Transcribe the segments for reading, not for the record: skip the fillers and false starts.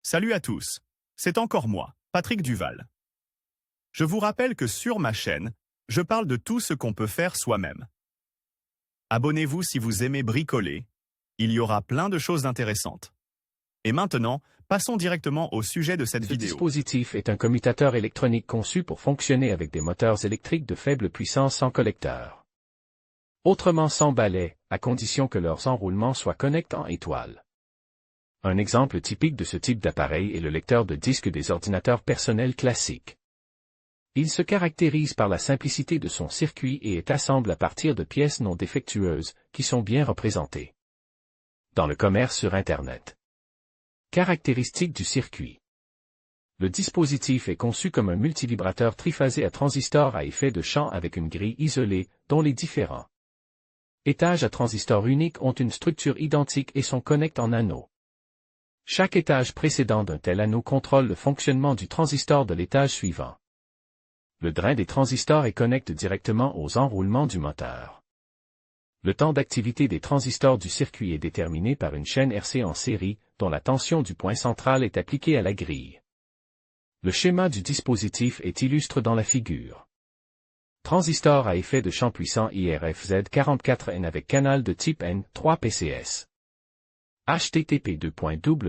Salut à tous, c'est encore moi, Patrick Duval. Je vous rappelle que sur ma chaîne, je parle de tout ce qu'on peut faire soi-même. Abonnez-vous si vous aimez bricoler, il y aura plein de choses intéressantes. Et maintenant, passons directement au sujet de cette vidéo. Ce dispositif est un commutateur électronique conçu pour fonctionner avec des moteurs électriques de faible puissance sans collecteur. Autrement sans balai, à condition que leurs enroulements soient connectés en étoile. Un exemple typique de ce type d'appareil est le lecteur de disques des ordinateurs personnels classiques. Il se caractérise par la simplicité de son circuit et est assemblé à partir de pièces non défectueuses, qui sont bien représentées dans le commerce sur Internet. Caractéristiques du circuit. Le dispositif est conçu comme un multivibrateur triphasé à transistor à effet de champ avec une grille isolée, dont les différents étages à transistor unique ont une structure identique et sont connectés en anneaux. Chaque étage précédent d'un tel anneau contrôle le fonctionnement du transistor de l'étage suivant. Le drain des transistors est connecté directement aux enroulements du moteur. Le temps d'activité des transistors du circuit est déterminé par une chaîne RC en série, dont la tension du point central est appliquée à la grille. Le schéma du dispositif est illustré dans la figure. Transistor à effet de champ puissant IRFZ44N avec canal de type N, 3 PCS. http://ali.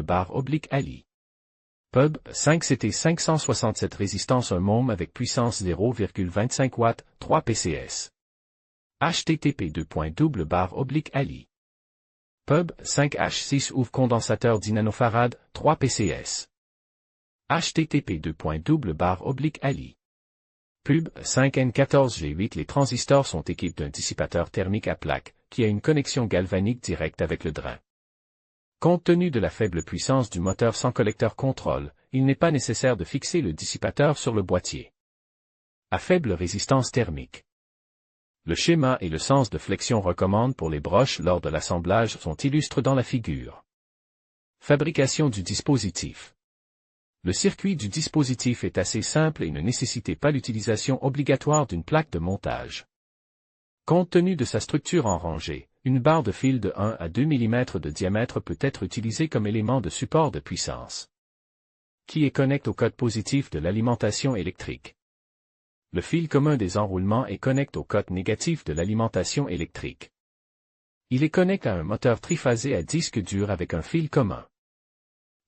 Pub 5CT 567 résistance 1 môme avec puissance 0,25 W, 3 PCS. http://ali. Pub 5H6 ouvre condensateur 10 nanofarad, 3 PCS. http://ali. Pub 5N14G8 Les transistors sont équipés d'un dissipateur thermique à plaque, qui a une connexion galvanique directe avec le drain. Compte tenu de la faible puissance du moteur sans collecteur contrôle, il n'est pas nécessaire de fixer le dissipateur sur le boîtier. À faible résistance thermique. Le schéma et le sens de flexion recommandés pour les broches lors de l'assemblage sont illustrés dans la figure. Fabrication du dispositif. Le circuit du dispositif est assez simple et ne nécessite pas l'utilisation obligatoire d'une plaque de montage. Compte tenu de sa structure en rangée, une barre de fil de 1 à 2 mm de diamètre peut être utilisée comme élément de support de puissance, qui est connecté au code positif de l'alimentation électrique. Le fil commun des enroulements est connecté au code négatif de l'alimentation électrique. Il est connecté à un moteur triphasé à disque dur avec un fil commun.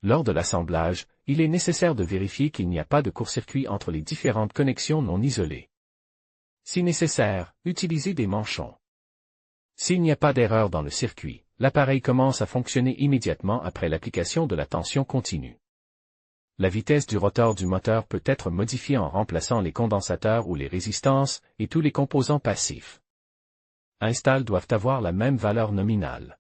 Lors de l'assemblage, il est nécessaire de vérifier qu'il n'y a pas de court-circuit entre les différentes connexions non isolées. Si nécessaire, utilisez des manchons. S'il n'y a pas d'erreur dans le circuit, l'appareil commence à fonctionner immédiatement après l'application de la tension continue. La vitesse du rotor du moteur peut être modifiée en remplaçant les condensateurs ou les résistances, et tous les composants passifs installés doivent avoir la même valeur nominale.